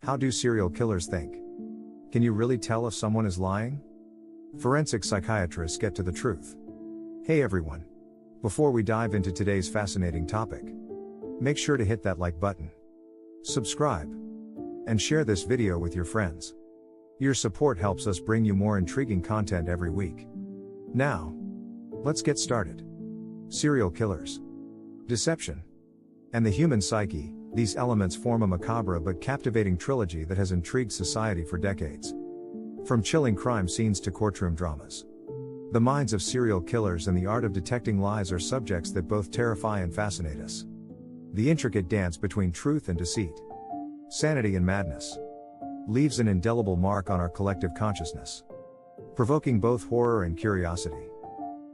How do serial killers think? Can you really tell if someone is lying? Forensic psychiatrists get to the truth. Hey everyone. Before we dive into today's fascinating topic, make sure to hit that like button, subscribe, and share this video with your friends. Your support helps us bring you more intriguing content every week. Now, let's get started. Serial killers, deception, and the human psyche. These elements form a macabre but captivating trilogy that has intrigued society for decades. From chilling crime scenes to courtroom dramas, the minds of serial killers and the art of detecting lies are subjects that both terrify and fascinate us. The intricate dance between truth and deceit, sanity and madness, leaves an indelible mark on our collective consciousness, provoking both horror and curiosity.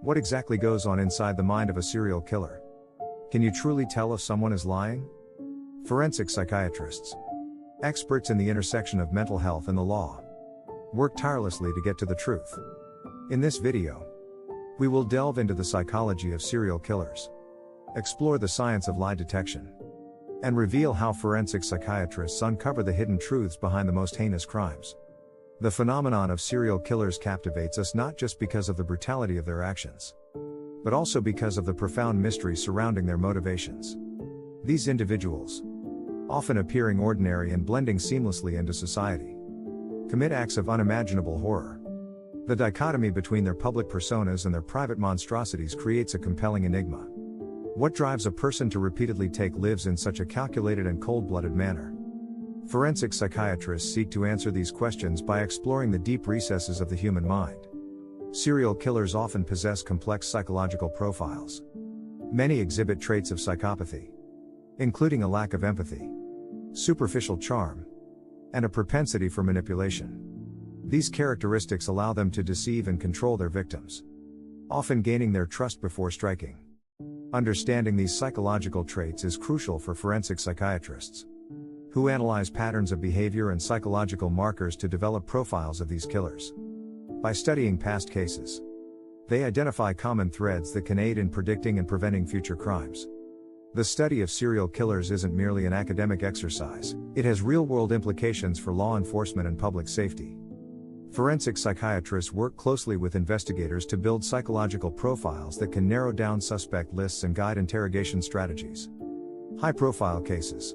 What exactly goes on inside the mind of a serial killer? Can you truly tell if someone is lying? Forensic psychiatrists, experts in the intersection of mental health and the law, work tirelessly to get to the truth. In this video, we will delve into the psychology of serial killers, explore the science of lie detection, and reveal how forensic psychiatrists uncover the hidden truths behind the most heinous crimes. The phenomenon of serial killers captivates us not just because of the brutality of their actions, but also because of the profound mystery surrounding their motivations. These individuals, often appearing ordinary and blending seamlessly into society, commit acts of unimaginable horror. The dichotomy between their public personas and their private monstrosities creates a compelling enigma. What drives a person to repeatedly take lives in such a calculated and cold-blooded manner? Forensic psychiatrists seek to answer these questions by exploring the deep recesses of the human mind. Serial killers often possess complex psychological profiles. Many exhibit traits of psychopathy, including a lack of empathy, superficial charm, and a propensity for manipulation. These characteristics allow them to deceive and control their victims, often gaining their trust before striking. Understanding these psychological traits is crucial for forensic psychiatrists, who analyze patterns of behavior and psychological markers to develop profiles of these killers. By studying past cases, they identify common threads that can aid in predicting and preventing future crimes. The study of serial killers isn't merely an academic exercise, it has real-world implications for law enforcement and public safety. Forensic psychiatrists work closely with investigators to build psychological profiles that can narrow down suspect lists and guide interrogation strategies. High-profile cases,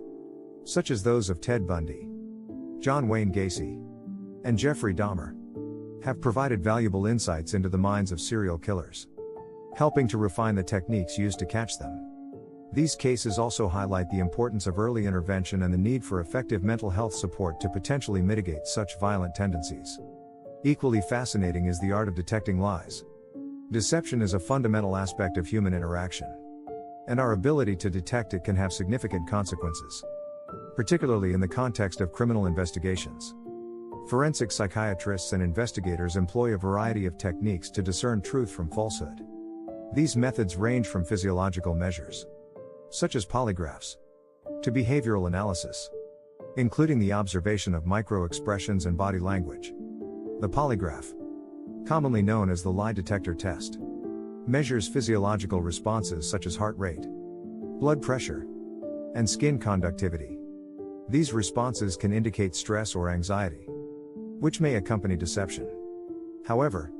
such as those of Ted Bundy, John Wayne Gacy, and Jeffrey Dahmer, have provided valuable insights into the minds of serial killers, helping to refine the techniques used to catch them. These cases also highlight the importance of early intervention and the need for effective mental health support to potentially mitigate such violent tendencies. Equally fascinating is the art of detecting lies. Deception is a fundamental aspect of human interaction, and our ability to detect it can have significant consequences, particularly in the context of criminal investigations. Forensic psychiatrists and investigators employ a variety of techniques to discern truth from falsehood. These methods range from physiological measures, such as polygraphs, to behavioral analysis, including the observation of micro-expressions and body language. The polygraph, commonly known as the lie detector test, measures physiological responses such as heart rate, blood pressure, and skin conductivity. These responses can indicate stress or anxiety, which may accompany deception. However,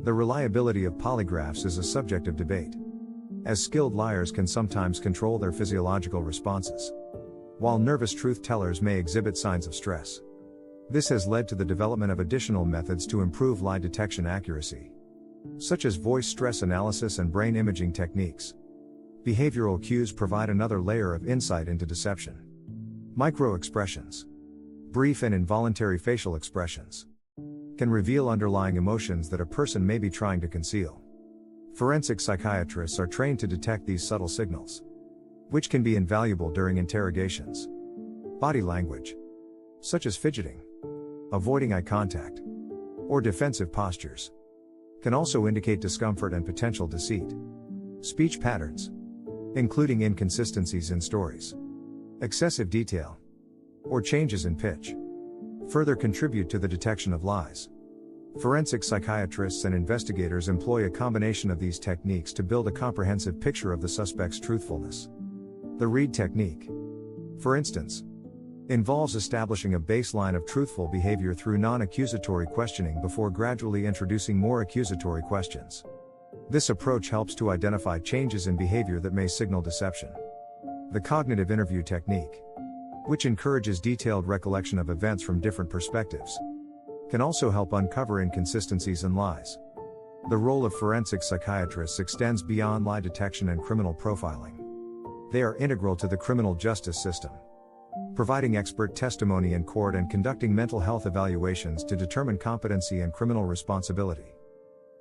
the reliability of polygraphs is a subject of debate, as skilled liars can sometimes control their physiological responses, while nervous truth tellers may exhibit signs of stress. This has led to the development of additional methods to improve lie detection accuracy, such as voice stress analysis and brain imaging techniques. Behavioral cues provide another layer of insight into deception. Micro-expressions, brief and involuntary facial expressions, can reveal underlying emotions that a person may be trying to conceal. Forensic psychiatrists are trained to detect these subtle signals, which can be invaluable during interrogations. Body language, such as fidgeting, avoiding eye contact, or defensive postures, can also indicate discomfort and potential deceit. Speech patterns, including inconsistencies in stories, excessive detail, or changes in pitch, further contribute to the detection of lies. Forensic psychiatrists and investigators employ a combination of these techniques to build a comprehensive picture of the suspect's truthfulness. The read technique, for instance, Involves establishing a baseline of truthful behavior through non-accusatory questioning before gradually introducing more accusatory questions. This approach helps to identify changes in behavior that may signal deception. The cognitive interview technique, which encourages detailed recollection of events from different perspectives, can also help uncover inconsistencies and lies. The role of forensic psychiatrists extends beyond lie detection and criminal profiling. They are integral to the criminal justice system, providing expert testimony in court and conducting mental health evaluations to determine competency and criminal responsibility.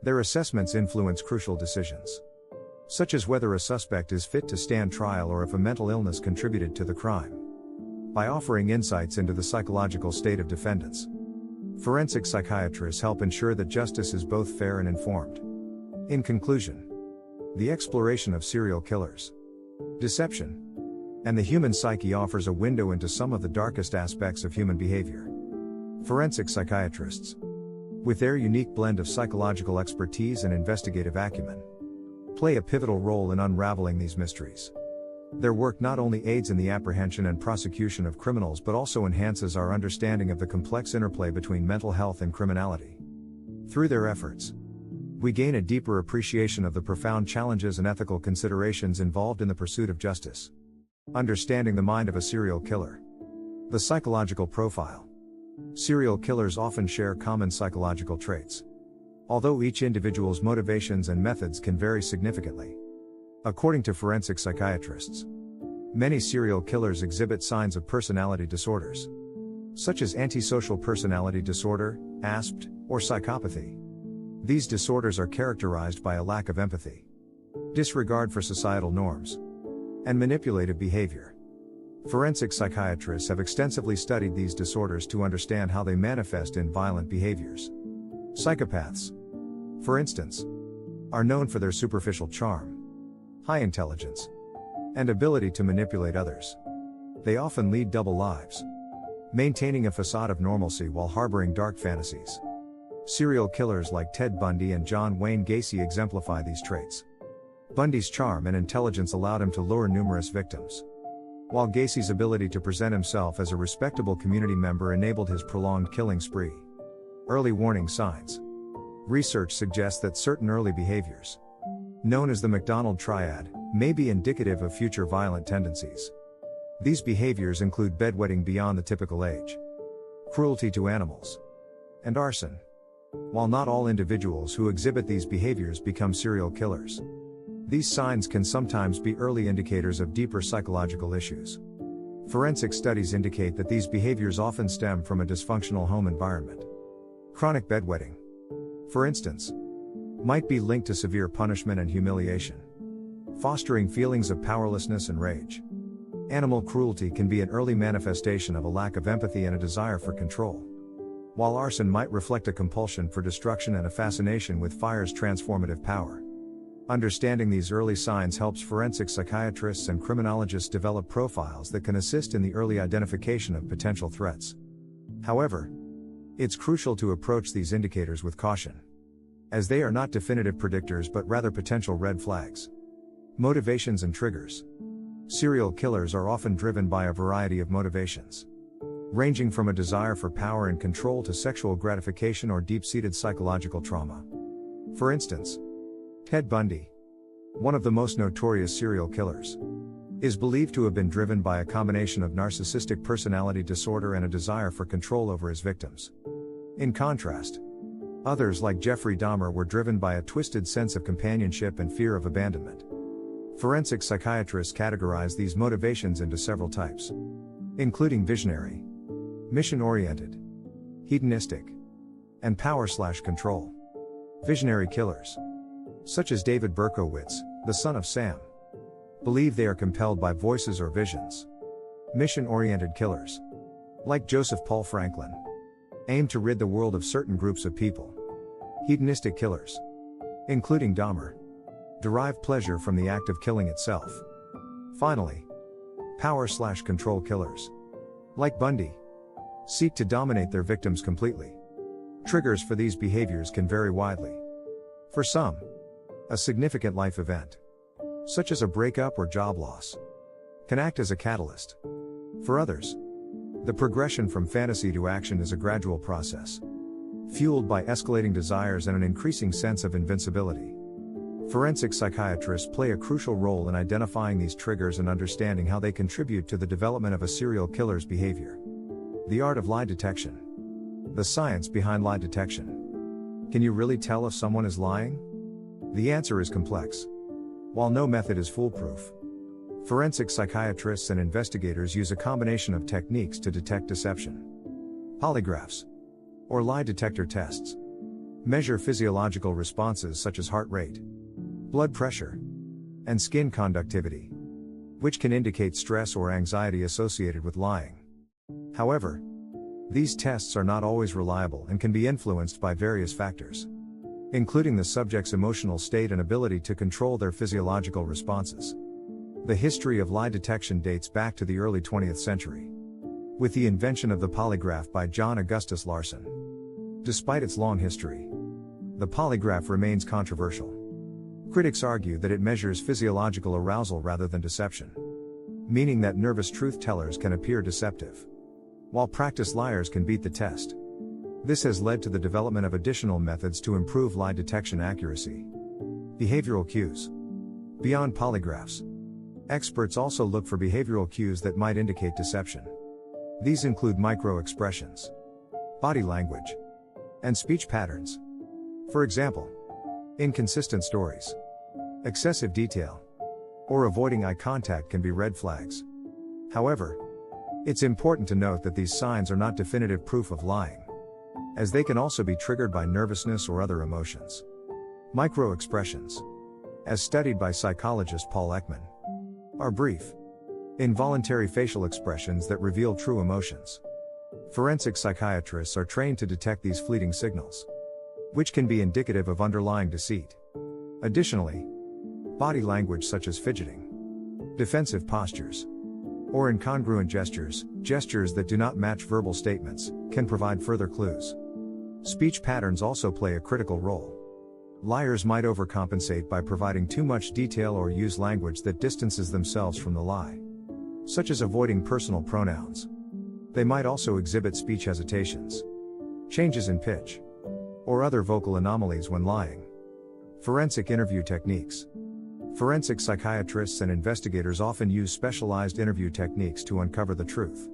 Their assessments influence crucial decisions, such as whether a suspect is fit to stand trial or if a mental illness contributed to the crime. By offering insights into the psychological state of defendants, forensic psychiatrists help ensure that justice is both fair and informed. In conclusion, the exploration of serial killers, deception, and the human psyche offers a window into some of the darkest aspects of human behavior. Forensic psychiatrists, with their unique blend of psychological expertise and investigative acumen, play a pivotal role in unraveling these mysteries. Their work not only aids in the apprehension and prosecution of criminals but also enhances our understanding of the complex interplay between mental health and criminality. Through their efforts, we gain a deeper appreciation of the profound challenges and ethical considerations involved in the pursuit of justice. Understanding the mind of a serial killer. The psychological profile. Serial killers often share common psychological traits, although each individual's motivations and methods can vary significantly. According to forensic psychiatrists, many serial killers exhibit signs of personality disorders, such as antisocial personality disorder, ASP, or psychopathy. These disorders are characterized by a lack of empathy, disregard for societal norms, and manipulative behavior. Forensic psychiatrists have extensively studied these disorders to understand how they manifest in violent behaviors. Psychopaths, for instance, are known for their superficial charm, high intelligence, and ability to manipulate others. They often lead double lives, maintaining a facade of normalcy while harboring dark fantasies. Serial killers like Ted Bundy and John Wayne Gacy exemplify these traits. Bundy's charm and intelligence allowed him to lure numerous victims, while Gacy's ability to present himself as a respectable community member enabled his prolonged killing spree. Early warning signs. Research suggests that certain early behaviors, known as the McDonald triad, may be indicative of future violent tendencies. These behaviors include bedwetting beyond the typical age, cruelty to animals, and arson. While not all individuals who exhibit these behaviors become serial killers, these signs can sometimes be early indicators of deeper psychological issues. Forensic studies indicate that these behaviors often stem from a dysfunctional home environment. Chronic bedwetting, for instance, might be linked to severe punishment and humiliation, fostering feelings of powerlessness and rage. Animal cruelty can be an early manifestation of a lack of empathy and a desire for control, while arson might reflect a compulsion for destruction and a fascination with fire's transformative power. Understanding these early signs helps forensic psychiatrists and criminologists develop profiles that can assist in the early identification of potential threats. However, it's crucial to approach these indicators with caution, as they are not definitive predictors but rather potential red flags. Motivations and triggers. Serial killers are often driven by a variety of motivations, ranging from a desire for power and control to sexual gratification or deep-seated psychological trauma. For instance, Ted Bundy, one of the most notorious serial killers, is believed to have been driven by a combination of narcissistic personality disorder and a desire for control over his victims. In contrast, others like Jeffrey Dahmer were driven by a twisted sense of companionship and fear of abandonment. Forensic psychiatrists categorize these motivations into several types, including visionary, mission-oriented, hedonistic, and power/control. Visionary killers, such as David Berkowitz, the son of Sam, believe they are compelled by voices or visions. Mission-oriented killers, like Joseph Paul Franklin, aim to rid the world of certain groups of people. Hedonistic killers, including Dahmer, derive pleasure from the act of killing itself. Finally, power/control killers, like Bundy, seek to dominate their victims completely. Triggers for these behaviors can vary widely. For some, a significant life event, such as a breakup or job loss, can act as a catalyst. For others, The progression from fantasy to action is a gradual process, fueled by escalating desires and an increasing sense of invincibility. Forensic psychiatrists play a crucial role in identifying these triggers and understanding how they contribute to the development of a serial killer's behavior. The art of lie detection. The science behind lie detection. Can you really tell if someone is lying? The answer is complex. While no method is foolproof, forensic psychiatrists and investigators use a combination of techniques to detect deception. Polygraphs, or lie detector tests, measure physiological responses such as heart rate, blood pressure, and skin conductivity, which can indicate stress or anxiety associated with lying. However, these tests are not always reliable and can be influenced by various factors, including the subject's emotional state and ability to control their physiological responses. The history of lie detection dates back to the early 20th century, with the invention of the polygraph by John Augustus Larson. Despite its long history, the polygraph remains controversial. Critics argue that it measures physiological arousal rather than deception, meaning that nervous truth-tellers can appear deceptive, while practiced liars can beat the test. This has led to the development of additional methods to improve lie detection accuracy. Behavioral cues. Beyond polygraphs, experts also look for behavioral cues that might indicate deception. These include micro-expressions, body language, and speech patterns. For example, inconsistent stories, excessive detail, or avoiding eye contact can be red flags. However, it's important to note that these signs are not definitive proof of lying, as they can also be triggered by nervousness or other emotions. Micro-expressions, as studied by psychologist Paul Ekman, are brief, involuntary facial expressions that reveal true emotions. Forensic psychiatrists are trained to detect these fleeting signals, which can be indicative of underlying deceit. Additionally, body language such as fidgeting, defensive postures, or incongruent gestures that do not match verbal statements, can provide further clues. Speech patterns also play a critical role. Liars might overcompensate by providing too much detail or use language that distances themselves from the lie, such as avoiding personal pronouns. They might also exhibit speech hesitations, changes in pitch, or other vocal anomalies when lying. Forensic interview techniques. Forensic psychiatrists and investigators often use specialized interview techniques to uncover the truth.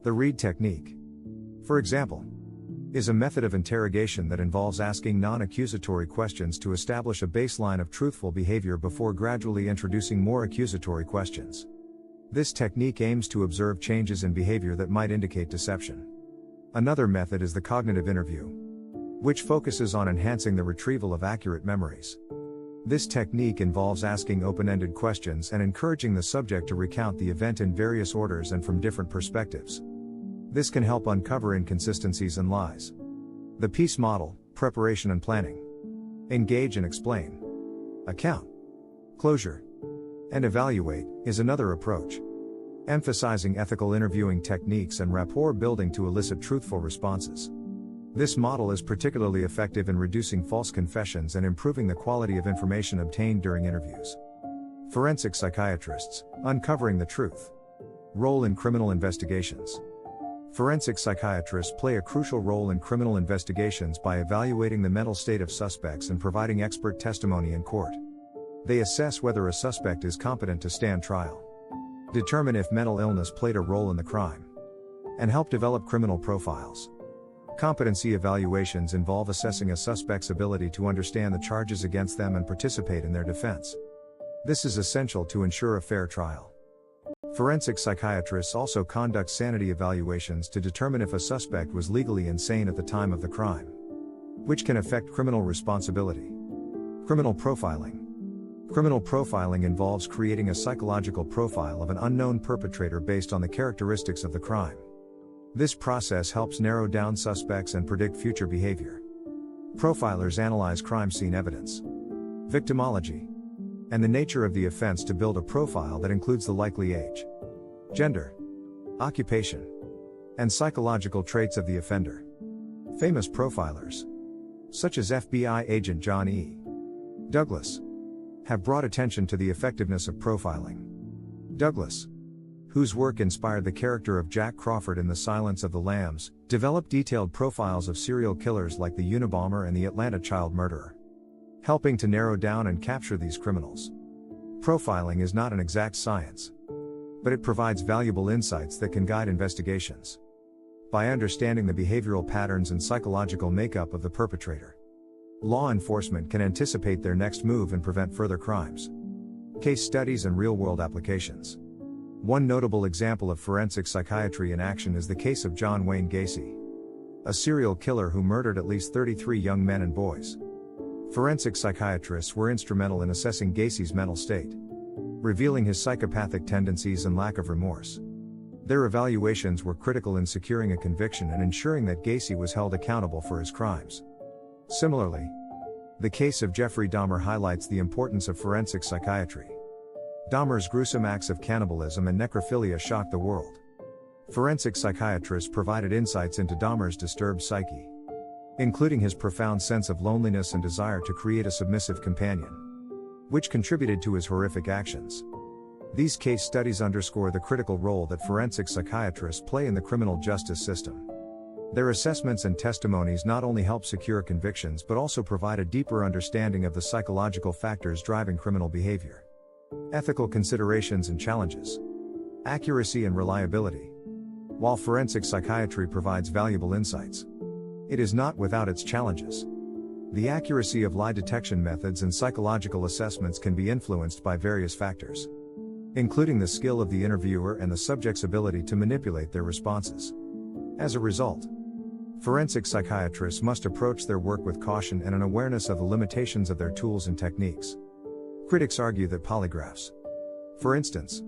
The read technique, for example, is a method of interrogation that involves asking non-accusatory questions to establish a baseline of truthful behavior before gradually introducing more accusatory questions. This technique aims to observe changes in behavior that might indicate deception. Another method is the cognitive interview, which focuses on enhancing the retrieval of accurate memories. This technique involves asking open-ended questions and encouraging the subject to recount the event in various orders and from different perspectives. This can help uncover inconsistencies and lies. The PEACE model, preparation and planning. Engage and explain. Account. Closure. And evaluate, is another approach, emphasizing ethical interviewing techniques and rapport building to elicit truthful responses. This model is particularly effective in reducing false confessions and improving the quality of information obtained during interviews. Forensic psychiatrists, uncovering the truth. Role in criminal investigations. Forensic psychiatrists play a crucial role in criminal investigations by evaluating the mental state of suspects and providing expert testimony in court. They assess whether a suspect is competent to stand trial, determine if mental illness played a role in the crime, and help develop criminal profiles. Competency evaluations involve assessing a suspect's ability to understand the charges against them and participate in their defense. This is essential to ensure a fair trial. Forensic psychiatrists also conduct sanity evaluations to determine if a suspect was legally insane at the time of the crime, which can affect criminal responsibility. Criminal profiling. Criminal profiling involves creating a psychological profile of an unknown perpetrator based on the characteristics of the crime. This process helps narrow down suspects and predict future behavior. Profilers analyze crime scene evidence, victimology, and the nature of the offense to build a profile that includes the likely age, gender, occupation, and psychological traits of the offender. Famous profilers, such as FBI agent John E. Douglas, have brought attention to the effectiveness of profiling. Douglas whose work inspired the character of Jack Crawford in The Silence of the Lambs, developed detailed profiles of serial killers like the Unabomber and the Atlanta child murderer, helping to narrow down and capture these criminals. Profiling is not an exact science, but it provides valuable insights that can guide investigations. By understanding the behavioral patterns and psychological makeup of the perpetrator, law enforcement can anticipate their next move and prevent further crimes. Case studies and real-world applications. One notable example of forensic psychiatry in action is the case of John Wayne Gacy, a serial killer who murdered at least 33 young men and boys. Forensic psychiatrists were instrumental in assessing Gacy's mental state, revealing his psychopathic tendencies and lack of remorse. Their evaluations were critical in securing a conviction and ensuring that Gacy was held accountable for his crimes. Similarly, the case of Jeffrey Dahmer highlights the importance of forensic psychiatry. Dahmer's gruesome acts of cannibalism and necrophilia shocked the world. Forensic psychiatrists provided insights into Dahmer's disturbed psyche, including his profound sense of loneliness and desire to create a submissive companion, which contributed to his horrific actions. These case studies underscore the critical role that forensic psychiatrists play in the criminal justice system. Their assessments and testimonies not only help secure convictions but also provide a deeper understanding of the psychological factors driving criminal behavior. Ethical considerations and challenges. Accuracy and reliability. While forensic psychiatry provides valuable insights, it is not without its challenges. The accuracy of lie detection methods and psychological assessments can be influenced by various factors, including the skill of the interviewer and the subject's ability to manipulate their responses. As a result, forensic psychiatrists must approach their work with caution and an awareness of the limitations of their tools and techniques. Critics argue that polygraphs, for instance,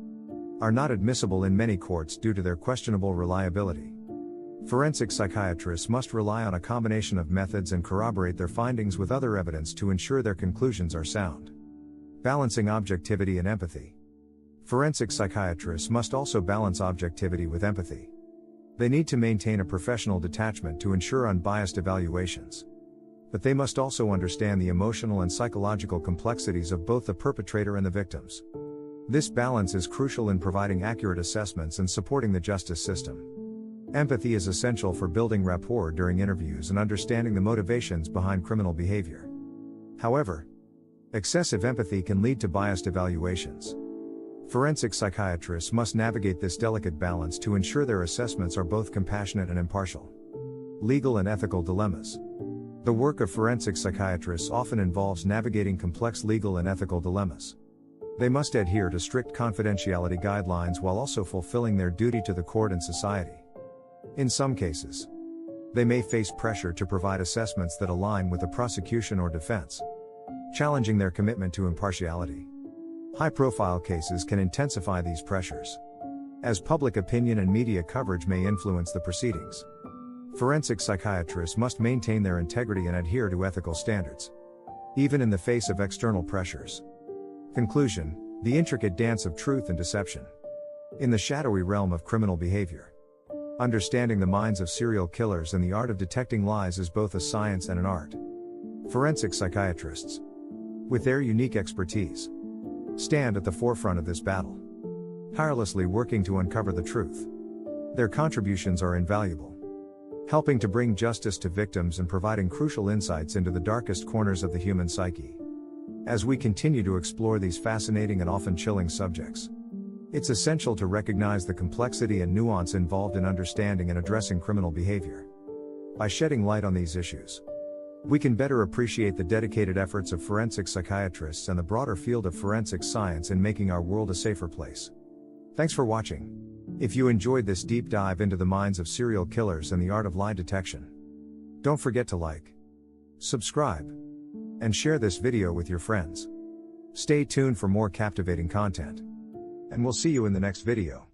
are not admissible in many courts due to their questionable reliability. Forensic psychiatrists must rely on a combination of methods and corroborate their findings with other evidence to ensure their conclusions are sound. Balancing objectivity and empathy. Forensic psychiatrists must also balance objectivity with empathy. They need to maintain a professional detachment to ensure unbiased evaluations. But they must also understand the emotional and psychological complexities of both the perpetrator and the victims. This balance is crucial in providing accurate assessments and supporting the justice system. Empathy is essential for building rapport during interviews and understanding the motivations behind criminal behavior. However, excessive empathy can lead to biased evaluations. Forensic psychiatrists must navigate this delicate balance to ensure their assessments are both compassionate and impartial. Legal and ethical dilemmas. The work of forensic psychiatrists often involves navigating complex legal and ethical dilemmas. They must adhere to strict confidentiality guidelines while also fulfilling their duty to the court and society. In some cases, they may face pressure to provide assessments that align with the prosecution or defense, challenging their commitment to impartiality. High-profile cases can intensify these pressures, as public opinion and media coverage may influence the proceedings. Forensic psychiatrists must maintain their integrity and adhere to ethical standards, even in the face of external pressures. Conclusion: the intricate dance of truth and deception. In the shadowy realm of criminal behavior, understanding the minds of serial killers and the art of detecting lies is both a science and an art. Forensic psychiatrists, with their unique expertise, stand at the forefront of this battle, tirelessly working to uncover the truth. Their contributions are invaluable, helping to bring justice to victims and providing crucial insights into the darkest corners of the human psyche. As we continue to explore these fascinating and often chilling subjects, it's essential to recognize the complexity and nuance involved in understanding and addressing criminal behavior. By shedding light on these issues, we can better appreciate the dedicated efforts of forensic psychiatrists and the broader field of forensic science in making our world a safer place. Thanks for watching. If you enjoyed this deep dive into the minds of serial killers and the art of lie detection, don't forget to like, subscribe, and share this video with your friends. Stay tuned for more captivating content, and we'll see you in the next video.